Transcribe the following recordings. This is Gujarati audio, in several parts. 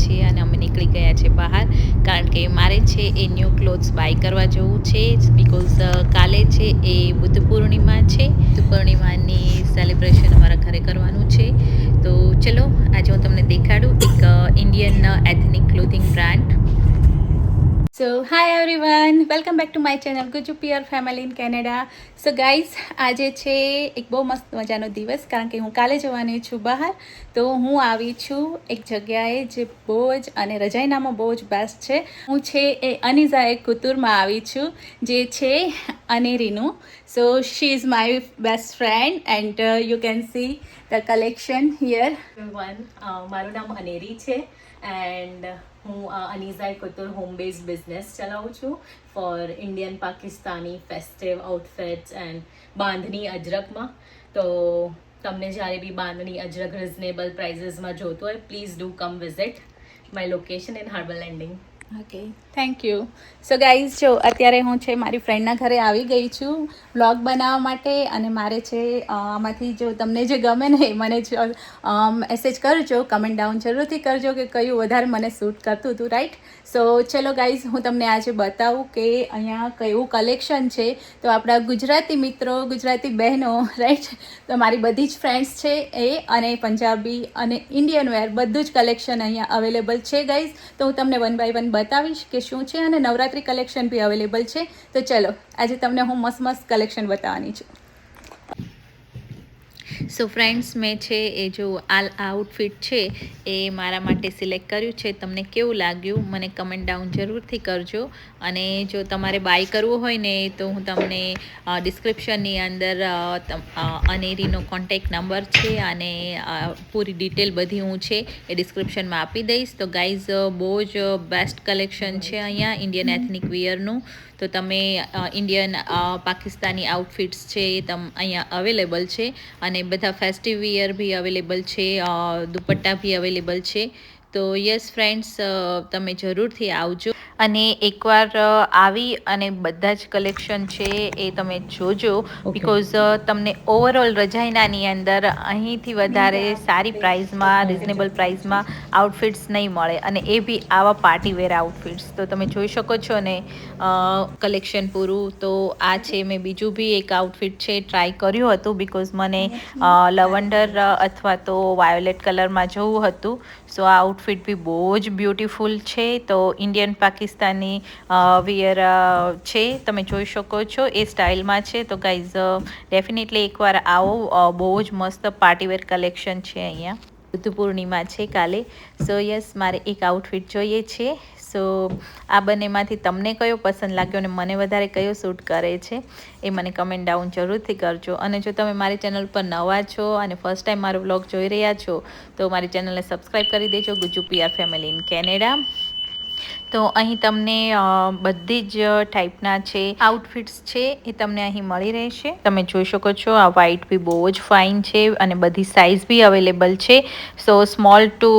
છીએ અને અમે નીકળી ગયા છે બહાર, કારણ કે મારે છે એ ન્યૂ ક્લોથ્સ બાય કરવા જવું છે. બિકોઝ કાલે છે એ બુદ્ધ પૂર્ણિમા છે. બુદ્ધ પૂર્ણિમાની સેલિબ્રેશન અમારા ઘરે કરવાનું છે. તો ચલો આજે હું તમને દેખાડું એક Indian ethnic clothing brand. So hi everyone, welcome back to my channel Gujju પિયર family in Canada. So guys, આજે છે એક બહુ મસ્ત મજાનો દિવસ, કારણ કે હું કાલે જવાની છું બહાર. તો હું આવી છું એક જગ્યાએ જે બહુ જ અને રજાઈનામાં બહુ જ બેસ્ટ છે. હું છે એ અનીઝા એક કુતુરમાં આવી છું, જે છે અનેરીનું. So she is my best friend and you can see the collection here. મારું નામ અનેરી છે એન્ડ હું Aneeza couture home base business ચલાવું છું for Indian Pakistani festive outfits and bandhani અજરકમાં. તો તમને જ્યારે બી બાંધણી અજરક રિઝનેબલ પ્રાઇઝીસમાં જોતો હોય, please do come visit my location in harbour landing. Okay, thank you. So guys, જો અત્યારે હું છે મારી ફ્રેન્ડના ઘરે આવી ગઈ છું વ્લોગ બનાવવા માટે, અને મારે છે આમાંથી જો તમને જે ગમે ને એ મને મેસેજ કરજો, કમેન્ટ ડાઉન જરૂરથી કરજો કે કયું વધારે મને સૂટ કરતું હતું, રાઈટ? સો ચલો ગાઈઝ, હું તમને આજે બતાવું કે અહીંયા કયું કલેક્શન છે. તો આપણા ગુજરાતી મિત્રો, ગુજરાતી બહેનો, રાઈટ, તો મારી બધી જ ફ્રેન્ડ્સ છે એ, અને પંજાબી અને ઇન્ડિયન વેર બધું જ કલેક્શન અહીંયા અવેલેબલ છે ગાઈઝ. તો હું તમને વન બાય વન બતાવીશ કે શું છે, અને નવરાત્રી કલેક્શન બી અવેલેબલ છે. તો ચલો આજે તમને હું મસ્ત કલેક્શન બતાવવાની છું. સો ફ્રેન્ડ્સ, મેં છે એ જો આ આઉટફિટ છે એ મારા માટે સિલેક્ટ કર્યું છે. તમને કેવું લાગ્યું મને કમેન્ટ ડાઉન જરૂરથી કરજો. અને જો તમારે બાય કરવું હોય ને, તો હું તમને ડિસ્ક્રિપ્શનની અંદર અનેરીનો કોન્ટેક્ટ નંબર છે અને પૂરી ડિટેલ બધી હું છે એ ડિસ્ક્રિપ્શનમાં આપી દઈશ. તો ગાઈઝ, બહુ જ બેસ્ટ કલેક્શન છે અહીંયા ઇન્ડિયન એથનિક વિયરનું. તો તમે ઇન્ડિયન પાકિસ્તાની આઉટફિટ્સ છે એ અહીંયા અવેલેબલ છે, અને બધા ફેસ્ટિવ વિયર બી અવેલેબલ છે, દુપટ્ટા બી અવેલેબલ છે. તો યસ ફ્રેન્ડ્સ, તમે જરૂરથી આવજો અને એકવાર આવી અને બધા જ કલેક્શન છે એ તમે જોજો. બિકોઝ તમને ઓવરઓલ રજાઈનાની અંદર અહીંથી વધારે સારી પ્રાઇઝમાં, રિઝનેબલ પ્રાઇઝમાં આઉટફિટ્સ નહીં મળે, અને એ બી આવા પાર્ટીવેર આઉટફિટ્સ. તો તમે જોઈ શકો છો ને કલેક્શન પૂરું. તો આ છે, મેં બીજું બી એક આઉટફિટ છે ટ્રાય કર્યું હતું, બિકોઝ મને લવંડર અથવા તો વાયોલેટ કલરમાં જવું હતું. સો આ આઉટફિટ બી બહુ જ બ્યુટીફુલ છે. તો ઇન્ડિયન પાકિસ્તાની વિયર છે, તમે જોઈ શકો છો એ સ્ટાઇલમાં છે. તો ગાઈઝ, ડેફિનેટલી એકવાર આવો, બહુ જ મસ્ત પાર્ટીવેર કલેક્શન છે અહીંયા. બુદ્ધ પૂર્ણિમા છે કાલે. સો યસ, મારે એક આઉટફિટ જોઈએ છે. સો આ બંનેમાંથી તમને કયો પસંદ લાગ્યો અને મને વધારે કયો સૂટ કરે છે એ મને કમેન્ટ ડાઉન જરૂરથી કરજો. અને જો તમે મારી ચેનલ પર નવા છો અને ફર્સ્ટ ટાઈમ મારો વ્લોગ જોઈ રહ્યા છો, તો મારી ચેનલને સબસ્ક્રાઈબ કરી દેજો, ગુજુ પિયર ફેમિલી ઇન કેનેડા. તો અહીં તમને બધી જ ટાઈપના છે આઉટફિટ્સ છે એ તમને અહીં મળી રહેશે. તમે જોઈ શકો છો આ વ્હાઈટ બી બહુ જ ફાઇન છે, અને બધી સાઇઝ બી અવેલેબલ છે. So small to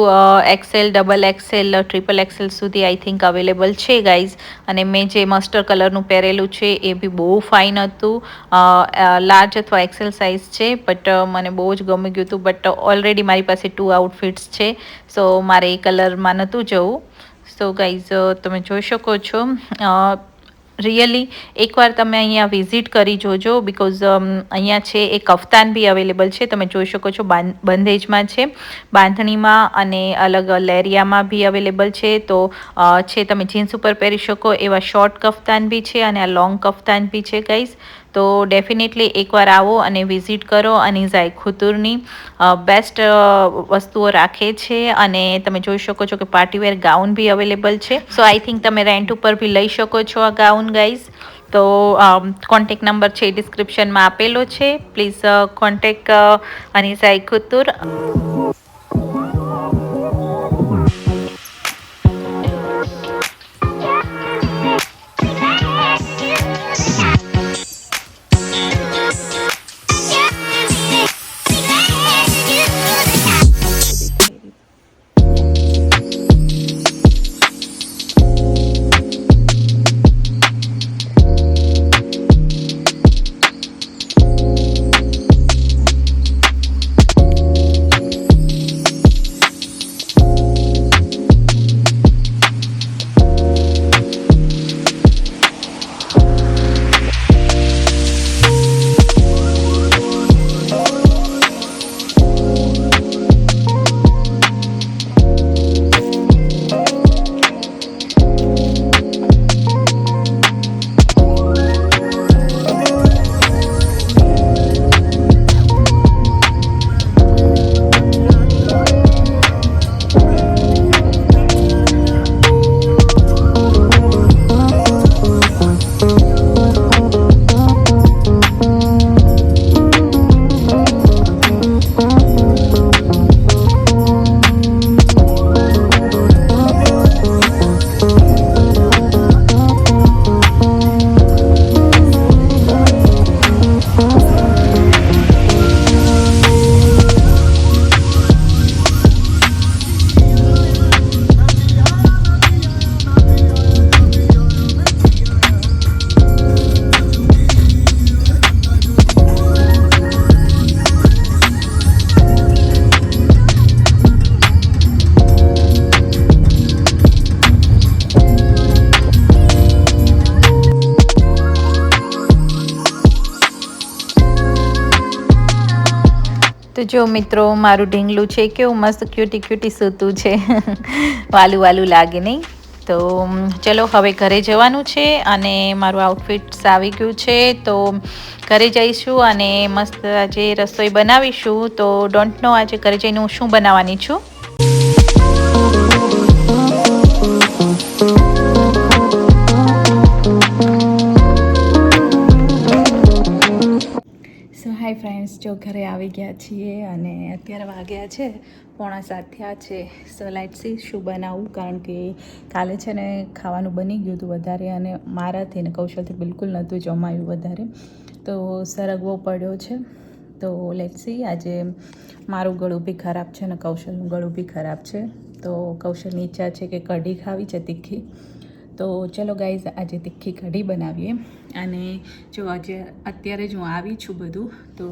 XL, double XL, triple XL સુધી આઈ થિંક અવેલેબલ છે ગાઈઝ. અને મેં જે મસ્ટર કલરનું પહેરેલું છે એ બી બહુ ફાઇન હતું. લાર્જ અથવા એક્સેલ સાઇઝ છે, બટ મને બહુ જ ગમી ગયું હતું. બટ ઓલરેડી મારી પાસે 2 આઉટફિટ્સ છે, સો મારે એ કલરમાં નહોતું જવું. સો ગાઈઝ, તમે જોઈ શકો છો, રિયલી એકવાર તમે અહીંયા વિઝિટ કરી જોજો. બિકોઝ અહીંયા છે એ કફતાન બી અવેલેબલ છે, તમે જોઈ શકો છો. બંધેજમાં છે, બાંધણીમાં અને અલગ લેરિયામાં બી અવેલેબલ છે. તો છે, તમે જીન્સ ઉપર પહેરી શકો એવા શોર્ટ કફતાન બી છે, અને આ લોંગ કફતાન બી છે ગાઈઝ. તો ડેફિનેટલી એકવાર આવો અને વિઝિટ કરો. અનીઝા કુતુરની બેસ્ટ વસ્તુઓ રાખે છે, અને તમે જોઈ શકો છો કે પાર્ટીવેર ગાઉન બી અવેલેબલ છે. સો આઈ થિંક તમે રેન્ટ ઉપર બી લઈ શકો છો આ ગાઉન ગાઈઝ. તો કોન્ટેક નંબર છે ડિસ્ક્રિપ્શનમાં આપેલો છે. Please contact Aneeza couture. તો જો મિત્રો મારું ઢીંગલું છે કેવું મસ્ત ક્યુટી ક્યુટી સૂતું છે વાલું વાલું લાગે નહીં. તો ચલો હવે ઘરે જવાનું છે અને મારું આઉટફિટ્સ આવી ગયું છે. તો ઘરે જઈશું અને મસ્ત આજે રસોઈ બનાવીશું. તો ડોન્ટ નો આજે ઘરે જઈને હું શું બનાવવાની છું. સો હાય ફ્રેન્ડ્સ, જો ઘરે આવી ગયા છીએ અને અત્યારે વાગ્યા છે 6:45 થયા છે. સો લેટ્સ સી શું બનાવું, કારણ કે કાલે છે ને ખાવાનું બની ગયું હતું વધારે અને મારાથી ને કૌશલથી બિલકુલ નહોતું જમાયું વધારે, તો સરગવો પડ્યો છે. તો લેટ્સ સી, આજે મારું ગળું બી ખરાબ છે ને કૌશલનું ગળું બી ખરાબ છે. તો કૌશલની ઈચ્છા છે કે કઢી ખાવી છે તીખી. તો ચલો ગાઈઝ, આજે તીખી કઢી બનાવીએ. અને જો આજે અત્યારે જ હું આવી છું બધું, તો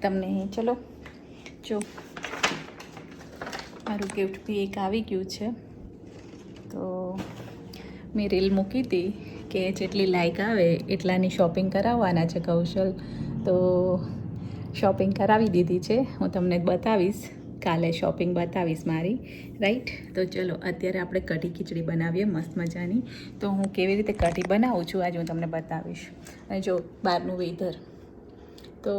તમને ચલો જો મારું ગિફ્ટ બી એક આવી ગયું છે. તો મેં રીલ મૂકી હતી કે જેટલી લાઈક આવે એટલાની શોપિંગ કરાવવાના છે કૌશલ. તો શોપિંગ કરાવી દીધી છે, હું તમને બતાવીશ કાલે, શોપિંગ બતાવીશ મારી, રાઈટ. તો ચલો અત્યારે આપણે કઢી ખીચડી બનાવીએ મસ્ત મજાની. તો હું કેવી રીતે કઢી બનાવું છું આજે હું તમને બતાવીશ. અને જો બહારનું વેધર તો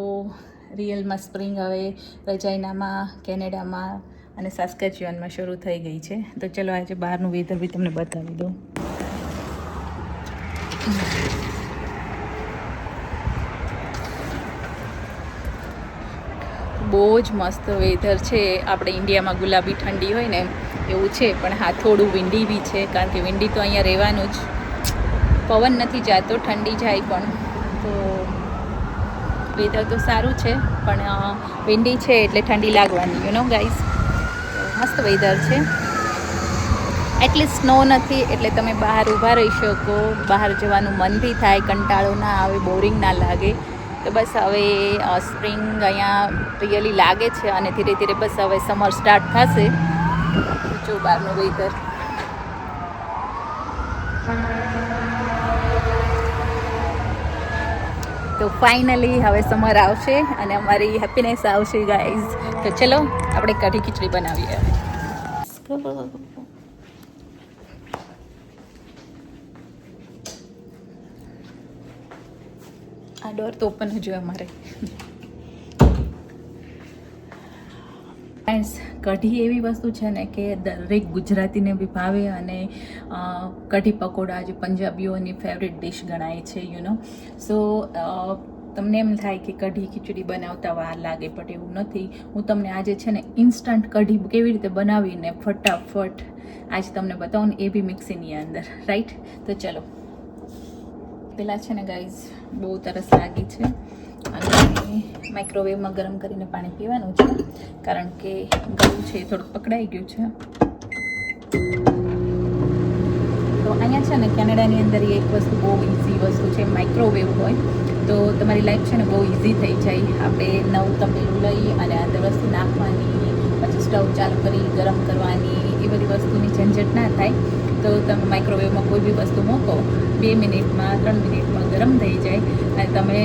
રિયલમાં સ્પ્રિંગ હવે રજાઈનામાં, કેનેડામાં અને સાસ્કેચ્યુઅનમાં શરૂ થઈ ગઈ છે. તો ચલો આજે બહારનું વેધર બી તમને બતાવી દઉં. બહુ જ મસ્ત વેધર છે. આપણે ઇન્ડિયામાં ગુલાબી ઠંડી હોય ને એવું છે, પણ હા થોડું વિન્ડી બી છે, કારણ કે વિન્ડી તો અહીંયા રહેવાનું જ. પવન નથી જાતો, ઠંડી જાય પણ. તો વેધર તો સારું છે, પણ વિન્ડી છે એટલે ઠંડી લાગવાની, યુ નો ગાઈઝ. મસ્ત વેધર છે. એટલીસ્ટ સ્નો નથી એટલે તમે બહાર ઊભા રહી શકો, બહાર જવાનું મન બી થાય, કંટાળો ના આવે, બોરિંગ ના લાગે. તો બસ હવે સ્પ્રિંગ અહીંયા રિયલી લાગે છે અને ધીરે ધીરે બસ હવે સમર સ્ટાર્ટ થશે. જો બહારનું વેધર. તો ફાઇનલી હવે સમર આવશે અને અમારી હેપીનેસ આવશે ગાઈઝ. તો ચલો આપણે કઢી ખીચડી બનાવીએ. આ ડોર તો ઓપન જ હોય અમારે. ફ્રેન્ડ્સ, કઢી એવી વસ્તુ છે ને કે દરેક ગુજરાતીને બી ભાવે. અને કઢી પકોડા જે પંજાબીઓની ફેવરેટ ડિશ ગણાય છે, યુ નો. સો તમને એમ થાય કે કઢી ખીચડી બનાવતા વાર લાગે, પણ એવું નથી. હું તમને આજે છે ને ઇન્સ્ટન્ટ કઢી કેવી રીતે બનાવીને ફટાફટ આજે તમને બતાવું ને, એ બી મિક્સીની અંદર, રાઈટ. તો ચલો પહેલાં છે ને ગાઈઝ બહુ તરસ લાગી છે અને માઇક્રોવેવમાં ગરમ કરીને પાણી પીવાનું છે, કારણ કે ગળું છે થોડુંક પકડાઈ ગયું છે. તો અહીંયા છે ને કેનેડાની અંદર એક વસ્તુ બહુ ઇઝી વસ્તુ છે, માઇક્રોવેવ હોય તો તમારી લાઈફ છે ને બહુ ઇઝી થઈ જાય. આપણે નવું તપેલું લઈ અને અંદર વસ્તુ નાખવાની, પછી સ્ટવ ચાલુ કરી ગરમ કરવાની, એ બધી વસ્તુની ઝંઝટ ના થાય. તો તમે માઇક્રોવેવમાં કોઈ બી વસ્તુ મૂકો, 2 મિનિટમાં 3 મિનિટમાં ગરમ થઈ જાય અને તમે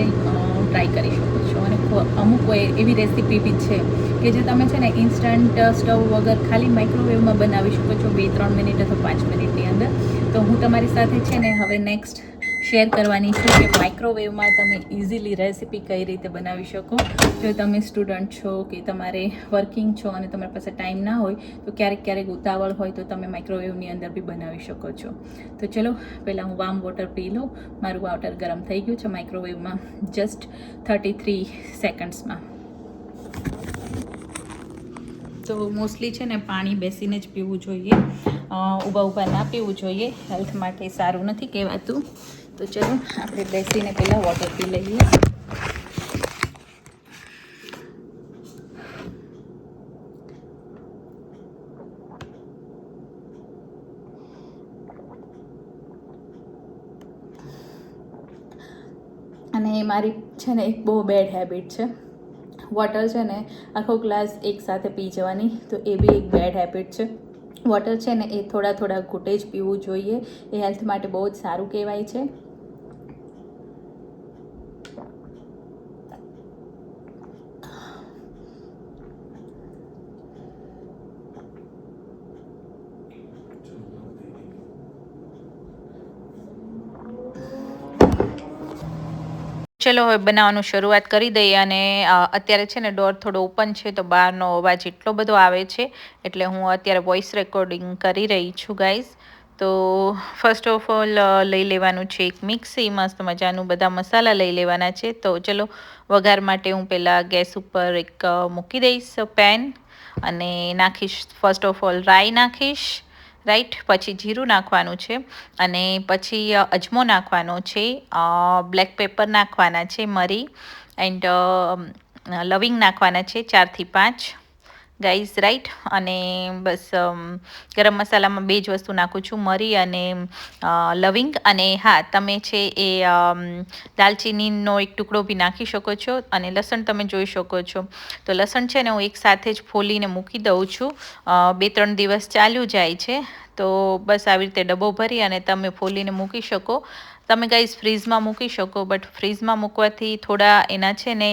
ટ્રાય કરી શકો છો. અને અમુક એવી રેસીપી બી છે કે જે તમે છે ને ઇન્સ્ટન્ટ સ્ટવ વગર ખાલી માઇક્રોવેવમાં બનાવી શકો છો 2-3 મિનિટ અથવા 5 મિનિટની અંદર. તો હું તમારી સાથે છે ને હવે નેક્સ્ટ શેર કરવાની છું કે માઇક્રોવેવમાં તમે ઇઝીલી રેસીપી કઈ રીતે બનાવી શકો. જો તમે સ્ટુડન્ટ છો કે તમારે વર્કિંગ છો અને તમારી પાસે ટાઈમ ના હોય, તો ક્યારેક ઉતાવળ હોય તો તમે માઇક્રોવેવની અંદર બી બનાવી શકો છો. તો ચલો પહેલાં હું વાર્મ વોટર પી લઉં. મારું વોટર ગરમ થઈ ગયું છે માઇક્રોવેવમાં જસ્ટ 33 સેકન્ડ્સમાં. તો મોસ્ટલી છે ને પાણી બેસીને જ પીવું જોઈએ, ઊભા ના પીવું જોઈએ, હેલ્થ માટે સારું નથી કહેવાતું. તો ચલો આપણે બેસીને પહેલાં વોટર પી લઈએ. અને મારી છે ને એક બહુ બેડ હેબિટ છે, વોટર છે ને આખો ગ્લાસ એક સાથે પી જવાની. તો એ બી એક બેડ હેબિટ છે. વોટર છે ને એ થોડા ઘૂંટે જ પીવું જોઈએ, એ હેલ્થ માટે બહુ જ સારું કહેવાય છે. ચલો હવે બનાવવાનું શરૂઆત કરી દઈએ. અને અત્યારે છે ને ડોર થોડો ઓપન છે તો બહારનો અવાજ એટલો બધો આવે છે એટલે હું અત્યારે વોઇસ રેકોર્ડિંગ કરી રહી છું ગાઈઝ. તો ફર્સ્ટ ઓફ ઓલ લઈ લેવાનું છે એક મિક્સી, મસ્ત મજાનું બધા મસાલા લઈ લેવાના છે. તો ચલો વઘાર માટે હું પહેલાં ગેસ ઉપર એક મૂકી દઈશ પેન અને નાખીશ ફર્સ્ટ ઓફ ઓલ રાઈ નાખીશ, રાઈટ. પછી જીરું નાખવાનું છે અને પછી અજમો નાખવાનો છે, બ્લેક પેપર નાખવાના છે, મરી એન્ડ લવિંગ નાખવાના છે 4 થી 5 ગાઈઝ, રાઈટ. અને બસ ગરમ મસાલામાં 2 જ વસ્તુ નાખું છું, મરી અને લવિંગ. અને હા, તમે છે એ દાલચીનીનો એક ટુકડો બી નાખી શકો છો. અને લસણ તમે જોઈ શકો છો. તો લસણ છે ને હું એક સાથે જ ફોલીને મૂકી દઉં છું, 2-3 દિવસ ચાલ્યું જાય છે. તો બસ આવી રીતે ડબ્બો ભરી અને તમે ફોલીને મૂકી શકો. તમે ગાઈઝ ફ્રીઝમાં મૂકી શકો, બટ ફ્રીઝમાં મૂકવાથી થોડા એના છે ને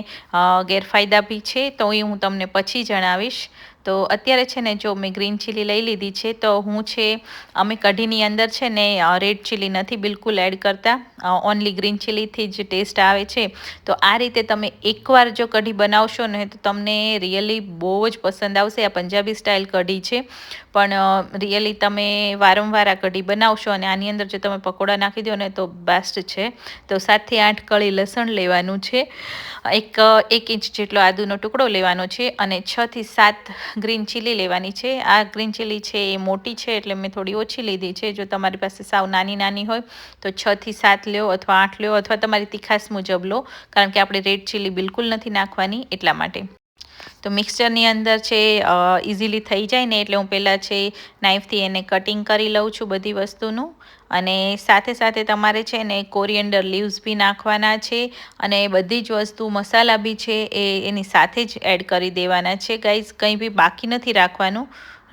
ગેરફાયદા બી છે, તો એ હું તમને પછી જણાવીશ. તો અત્યારે છે ને જો મેં ગ્રીન ચીલી લઈ લીધી છે. તો હું છે અમે કઢીની અંદર છે ને રેડ ચીલી નથી બિલકુલ એડ કરતા, ઓનલી ગ્રીન ચીલીથી જ ટેસ્ટ આવે છે. તો આ રીતે તમે એકવાર જો કઢી બનાવશો ને તો તમને રિયલી બહુ જ પસંદ આવશે. આ પંજાબી સ્ટાઇલ કઢી છે, પણ રિયલી તમે વારંવાર આ કઢી બનાવશો અને આની અંદર જો તમે પકોડા નાખી દો ને તો બેસ્ટ છે. તો 7 થી 8 કળી લસણ લેવાનું છે, 1 ઇંચ જેટલો આદુનો ટુકડો લેવાનો છે અને 6 થી 7 ગ્રીન ચીલી લેવાની છે. આ ગ્રીન ચીલી છે એ મોટી છે એટલે મેં થોડી ઓછી લીધી છે. જો તમારી પાસે સાવ નાની નાની હોય તો 6 થી 7 લ્યો અથવા 8 લ્યો, અથવા તમારી તીખાસ મુજબ લો, કારણ કે આપણે રેડ ચીલી બિલકુલ નથી નાખવાની એટલા માટે. તો મિક્સચરની અંદર છે ઇઝીલી થઈ જાય ને એટલે હું પહેલાં છે નાઇફથી એને કટિંગ કરી લઉં છું બધી વસ્તુનું. અને સાથે સાથે તમારે છે ને કોરિએન્ડર લીવ્સ બી નાખવાના છે અને બધી જ વસ્તુ મસાલા બી છે એ એની સાથે જ એડ કરી દેવાના છે ગાઈઝ, કંઈ બી બાકી નથી રાખવાનું,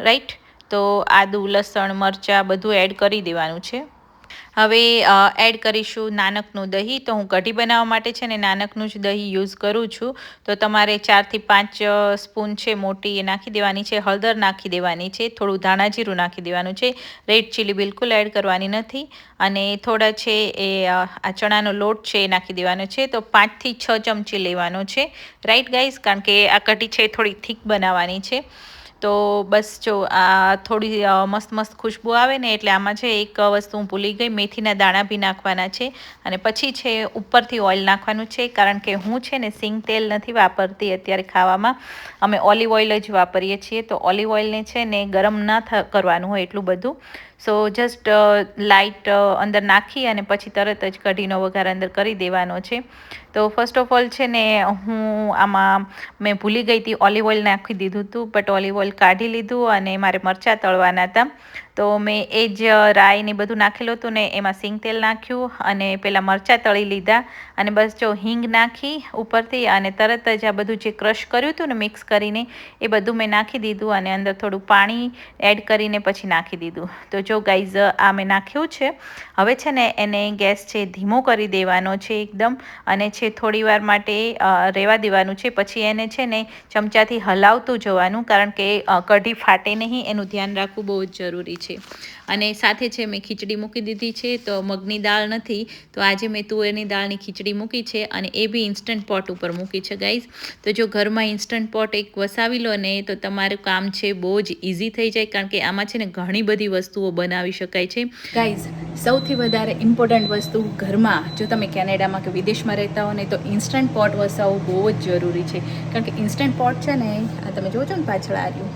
રાઈટ. તો આદુ, લસણ, મરચાં બધું એડ કરી દેવાનું છે. હવે એડ કરીશું નાનકનું દહીં. તો હું કઢી બનાવવા માટે છે ને નાનકનું જ દહીં યુઝ કરું છું. તો તમારે 4 થી 5 સ્પૂન છે મોટી એ નાખી દેવાની છે. હળદર નાખી દેવાની છે, થોડું ધાણા જીરું નાખી દેવાનું છે, રેડ ચીલી બિલકુલ એડ કરવાની નથી. અને થોડા છે એ આ ચણાનો લોટ છે એ નાખી દેવાનો છે. તો 5 થી 6 ચમચી લેવાનો છે, રાઈટ ગાઈઝ, કારણ કે આ કઢી છે થોડી થીક બનાવવાની છે. તો બસ જો આ થોડી મસ્ત મસ્ત ખુશ્બુ આવે ને એટલે આમાં છે એક વસ્તુ હું ભૂલી ગઈ, મેથીના દાણા બી નાખવાના છે. અને પછી છે ઉપરથી ઓઇલ નાખવાનું છે, કારણ કે હું છે ને સિંગ તેલ નથી વાપરતી અત્યારે ખાવામાં, અમે ઓલિવ ઓઇલ જ વાપરીએ છીએ. તો ઓલિવ ઓઇલને છે ને ગરમ ના કરવાનું હોય એટલું બધું. સો જસ્ટ લાઇટ અંદર નાખી અને પછી તરત જ કઢીનો વઘાર અંદર કરી દેવાનો છે. તો ફર્સ્ટ ઓફ ઓલ છે ને હું આમાં મેં ભૂલી ગઈ હતી, ઓલિવ ઓઇલ નાખી દીધું હતું, બટ ઓલિવ ઓઇલ કાઢી લીધું અને મારે મરચાં તળવાના હતા. તો મેં એ જ રાઈ ને બધું નાખેલું હતું ને એમાં સિંગ તેલ નાખ્યું અને પહેલાં મરચાં તળી લીધા. અને બસ જો હિંગ નાખી ઉપરથી અને તરત જ આ બધું જે ક્રશ કર્યું હતું ને મિક્સ કરીને એ બધું મેં નાખી દીધું અને અંદર થોડું પાણી એડ કરીને પછી નાખી દીધું. તો જો ગાઈઝ આ મેં નાખ્યું છે. હવે છે ને એને ગેસ છે ધીમો કરી દેવાનો છે એકદમ, અને છે થોડી વાર માટે રહેવા દેવાનું છે. પછી એને છે ને ચમચાથી હલાવતું જવાનું, કારણ કે કઢી ફાટે નહીં એનું ધ્યાન રાખવું બહુ જ જરૂરી છે. અને સાથે છે મેં ખીચડી મૂકી દીધી છે. તો મગની દાળ નથી તો આજે મેં તુવેરની દાળની ખીચડી મૂકી છે અને એ બી ઇન્સ્ટન્ટ પોટ ઉપર મૂકી છે ગાઈઝ. તો જો ઘરમાં ઇન્સ્ટન્ટ પોટ એક વસાવી લો ને તો તમારું કામ છે બહુ જ ઇઝી થઈ જાય, કારણ કે આમાં છે ને ઘણી બધી વસ્તુઓ બનાવી શકાય છે ગાઈઝ. સૌથી વધારે ઇમ્પોર્ટન્ટ વસ્તુ ઘરમાં, જો તમે કેનેડામાં કે વિદેશમાં રહેતા હો ને તો ઇન્સ્ટન્ટ પોટ વસાવવું બહુ જ જરૂરી છે. કારણ કે ઇન્સ્ટન્ટ પોટ છે ને આ તમે જોવો છો ને પાછળ આ રહ્યું,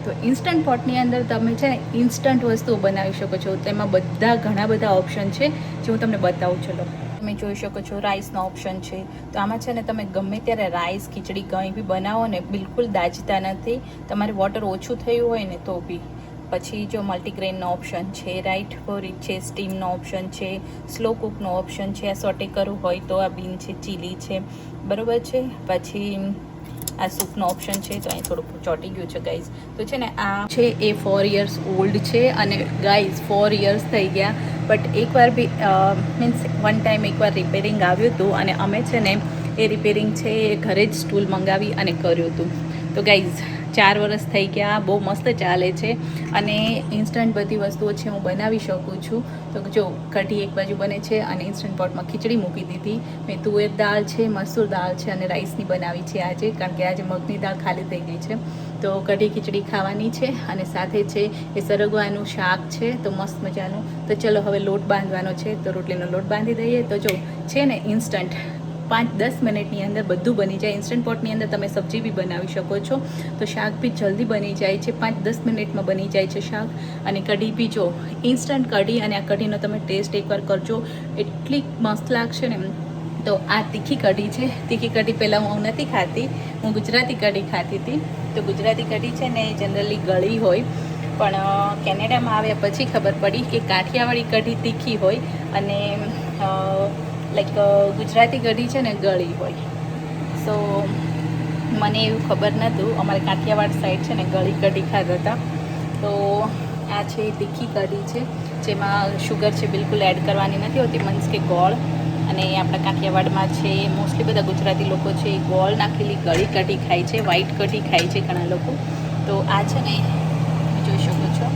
તો ઇન્સ્ટન્ટ પોટની અંદર તમે છે ને ઇન્સ્ટન્ટ વસ્તુઓ બનાવી શકો છો. તેમાં ઘણા બધા ઓપ્શન છે જે હું તમને બતાવું. ચલો તમે જોઈ શકો છો રાઈસનો ઓપ્શન છે. તો આમાં છે ને તમે ગમે ત્યારે રાઈસ, ખીચડી કંઈ બી બનાવો ને બિલકુલ દાજતા નથી. તમારે વોટર ઓછું થયું હોય ને તો બી. પછી જો મલ્ટીગ્રેનનો ઓપ્શન છે, રાઈટ ફોરિક છે, સ્ટીમનો ઓપ્શન છે, સ્લો કુકનો ઓપ્શન છે, આ સોટે કરવું હોય તો આ બીન છે, ચીલી છે, બરાબર છે. પછી આ સૂપનો ઓપ્શન છે. તો અહીં થોડુંક ચોંટી ગયું છે ગાઈઝ. તો છે ને આ છે એ 4 years ઓલ્ડ છે અને ગાઈઝ 4 years થઈ ગયા. બટ એકવાર બી મીન્સ વન ટાઈમ એકવાર રિપેરિંગ આવ્યું હતું અને અમે છે ને એ રિપેરિંગ છે એ ઘરે જ સ્ટૂલ મંગાવી અને કર્યું હતું. તો ગાઈઝ 4 વર્ષ થઈ ગયા, બહુ મસ્ત ચાલે છે અને ઇન્સ્ટન્ટ બધી વસ્તુઓ છે હું બનાવી શકું છું. તો જો કઢી એક બાજુ બને છે અને ઇન્સ્ટન્ટ પોટમાં ખીચડી મૂકી દીધી. મેં તુવેર દાળ છે, મસૂર દાળ છે અને રાઈસની બનાવી છે આજે, કારણ કે આજે મગની દાળ ખાલી થઈ ગઈ છે. તો કઢી ખીચડી ખાવાની છે અને સાથે છે એ સરગવાનું શાક છે, તો મસ્ત મજાનું. તો ચલો હવે લોટ બાંધવાનો છે, તો રોટલીનો લોટ બાંધી દઈએ. તો જો છે ને ઇન્સ્ટન્ટ 5-10 મિનિટની અંદર બધું બની જાય. ઇન્સ્ટન્ટ પોટની અંદર તમે સબ્જી બી બનાવી શકો છો, તો શાક બી જલ્દી બની જાય છે. 5-10 મિનિટમાં બની જાય છે શાક. અને કઢી બી જો ઇન્સ્ટન્ટ કઢી, અને આ કઢીનો તમે ટેસ્ટ એકવાર કરજો, એટલી મસ્ત લાગશે ને. તો આ તીખી કઢી છે. તીખી કઢી પહેલાં હું નથી ખાતી, હું ગુજરાતી કઢી ખાતી હતી. તો ગુજરાતી કઢી છે ને જનરલી ગળી હોય, પણ કેનેડામાં આવ્યા પછી ખબર પડી કે કાઠિયાવાડી કઢી તીખી હોય અને લાઈક ગુજરાતી કઢી છે ને ગળી હોય. સો મને એવું ખબર નહોતું. અમારે કાઠિયાવાડ સાઈડ છે ને ગળી કઢી ખાતા હતા. તો આ છે તીખી કઢી છે, જેમાં શુગર છે બિલકુલ એડ કરવાની નથી હોતી, મીન્સ કે ગોળ. અને આપણા કાઠિયાવાડમાં છે મોસ્ટલી બધા ગુજરાતી લોકો છે એ ગોળ નાખેલી ગળી કઢી ખાય છે, વ્હાઈટ કઢી ખાય છે ઘણા લોકો. તો આ છે ને જોઈ શકો છો.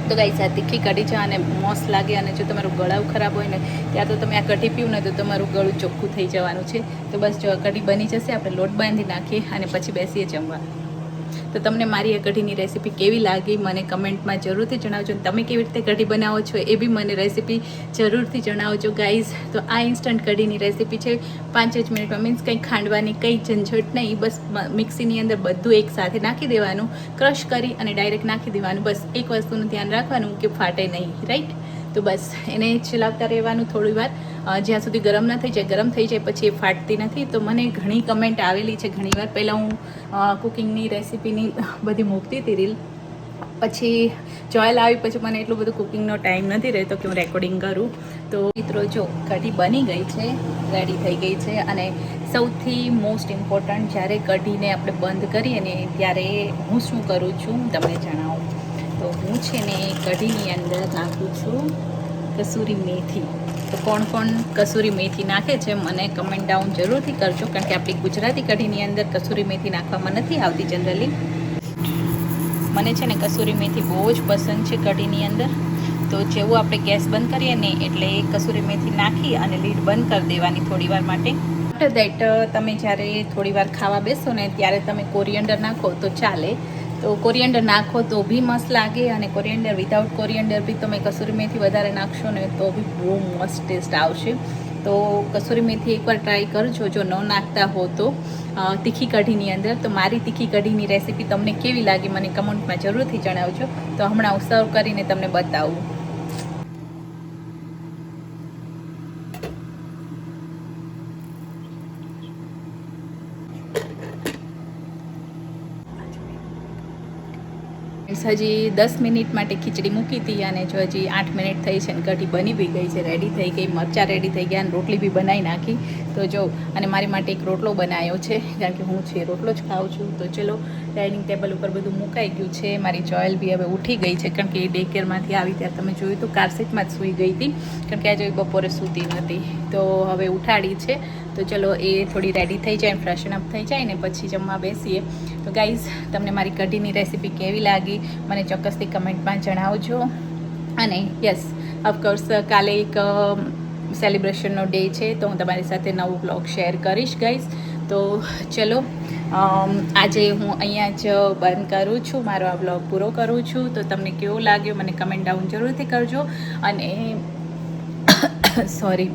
તો ગાઈસ આ તીખી કઢી છે અને મસ્ત લાગે. અને જો તમારું ગળાવું ખરાબ હોય ને ત્યાં તો તમે આ કઢી પીવું ને તો તમારું ગળું ચોખ્ખું થઈ જવાનું છે. તો બસ જો કઢી બની જશે, આપણે લોટ બાંધી નાખીએ અને પછી બેસીએ જમવા. તો તમને મારી આ કઢીની રેસીપી કેવી લાગી મને કમેન્ટમાં જરૂરથી જણાવજો. તમે કેવી રીતે કઢી બનાવો છો એ બી મને રેસીપી જરૂરથી જણાવજો ગાઈઝ. તો આ ઇન્સ્ટન્ટ કઢીની રેસીપી છે 5 જ મિનિટમાં, મીન્સ કંઈ ખાંડવાની કંઈ ઝંઝટ નહીં. બસ મિક્સીની અંદર બધું એક સાથે નાખી દેવાનું, ક્રશ કરી અને ડાયરેક્ટ નાખી દેવાનું. બસ એક વસ્તુનું ધ્યાન રાખવાનું કે ફાટે નહીં, રાઈટ. તો બસ એને ચલાવતા રહેવાનું થોડી વાર, જ્યાં સુધી ગરમ ન થઈ જાય. ગરમ થઈ જાય પછી એ ફાટતી નથી. તો મને ઘણી કમેન્ટ આવેલી છે ઘણી વાર. પહેલાં હું કુકિંગની રેસીપીની બધી મૂકતી હતી રીલ, પછી જોયેલ આવી પછી મને એટલું બધું કુકિંગનો ટાઈમ નથી રહેતો કે હું રેકોર્ડિંગ કરું. તો મિત્રો જો કઢી બની ગઈ છે, રેડી થઈ ગઈ છે. અને સૌથી મોસ્ટ ઇમ્પોર્ટન્ટ, જ્યારે કઢીને આપણે બંધ કરીએ ને ત્યારે હું શું કરું છું તમને જણાવું. તો હું છે ને કઢીની અંદર નાખું છું કસૂરી મેથી. તો કોણ કોણ કસૂરી મેથી નાખે છે મને કમેન્ટ ડાઉન જરૂરથી કરજો, કારણ કે આપણી ગુજરાતી કઢીની અંદર કસૂરી મેથી નાખવામાં નથી આવતી જનરલી. મને છે ને કસૂરી મેથી બહુ જ પસંદ છે કઢીની અંદર. તો જેવું આપણે ગેસ બંધ કરીએ ને એટલે કસૂરી મેથી નાખી અને લીડ બંધ કરી દેવાની થોડી વાર માટે. આફ્ટર દેટ તમે જ્યારે થોડી વાર ખાવા બેસો ને ત્યારે તમે કોરિયન્ડર નાખો તો ચાલે. તો કોરિયન્ડર નાખો તો બી મસ્ત લાગે, અને કોરિયન્ડર વિધાઉટ કોરિયન્ડર બી તમે કસૂરી મેથી વધારે નાખશો ને તો બી બહુ મસ્ત ટેસ્ટ આવશે. તો કસૂરી મેથી એકવાર ટ્રાય કરજો જો ન નાખતા હો તો તીખી કઢીની અંદર. તો મારી તીખી કઢીની રેસીપી તમને કેવી લાગી મને કમેન્ટમાં જરૂરથી જણાવજો. તો હમણાં હું સર્વ કરીને તમને બતાવું. હજી 10 મિનિટ માટે ખીચડી મૂકી હતી અને જો હજી 8 મિનિટ થઈ છે ને કઢી બની બી ગઈ છે, રેડી થઈ ગઈ. મરચાં રેડી થઈ ગયા અને રોટલી બી બનાવી નાખી. તો જો અને મારી માટે એક રોટલો બનાવ્યો છે, કારણ કે હું છે રોટલો જ ખાઉં છું. તો ચલો ડાઇનિંગ ટેબલ ઉપર બધું મુકાઈ ગયું છે. મારી જોયલ બી હવે ઉઠી ગઈ છે, કારણ કે એ ડે કેરમાંથી આવી ત્યારે તમે જોયું તો કાર સીટમાં જ સૂઈ ગઈ હતી, કારણ કે આજે બપોરે સૂતી નહોતી. તો હવે ઉઠાડી છે. તો ચલો એ થોડી રેડી થઈ જાય, ફ્રેશન અપ થઈ જાય ને પછી જમવા બેસીએ. તો ગાઈઝ તમને મારી કઢીની રેસીપી કેવી લાગી મને ચોક્કસથી કમેન્ટમાં જણાવજો. અને યસ ઓફકોર્સ કાલે એક સેલિબ્રેશનનો ડે છે, તો હું તમારી સાથે નવું બ્લોગ શેર કરીશ ગાઈઝ. તો ચલો આજે હું અહીંયા જ બંધ કરું છું, મારો આ બ્લોગ પૂરો કરું છું. તો તમને કેવો લાગ્યો મને કમેન્ટ ડાઉન જરૂરથી કરજો. અને સોરી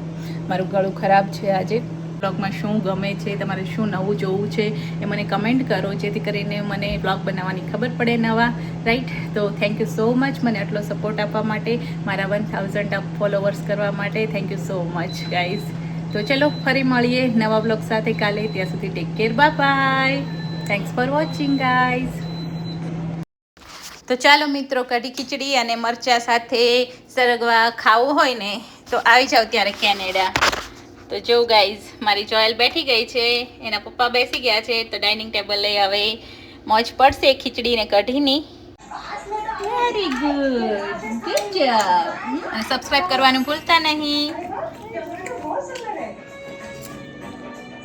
મારું ગળું ખરાબ છે આજે. બ્લોગમાં શું ગમે છે, તમારે શું નવું જોવું છે એ મને કમેન્ટ કરો, જેથી કરીને મને બ્લોગ બનાવવાની ખબર પડે નવા, રાઈટ. તો થેન્ક યુ સો મચ મને આટલો સપોર્ટ આપવા માટે, મારા 1000 ફોલોવર્સ કરવા માટે. Thank you so much guys. તો ચલો ફરી મળીએ નવા બ્લોગ સાથે કાલે. ત્યાં સુધી take care, bye bye. Thanks for watching guys. તો ચાલો મિત્રો, કઢી ખીચડી અને મરચાં સાથે સરગવા ખાવું હોય ને તો આવી જાવ ત્યારે કેનેડા. તો જો ગાઈઝ મારી જોયલ બેઠી ગઈ છે, એના પપ્પા બેસી ગયા છે. તો ડાઇનિંગ ટેબલે હવે મોજ પડશે ખીચડી ને કઢીની. Very good, good job. અને સબસ્ક્રાઈબ કરવાનું ભૂલતા નહીં.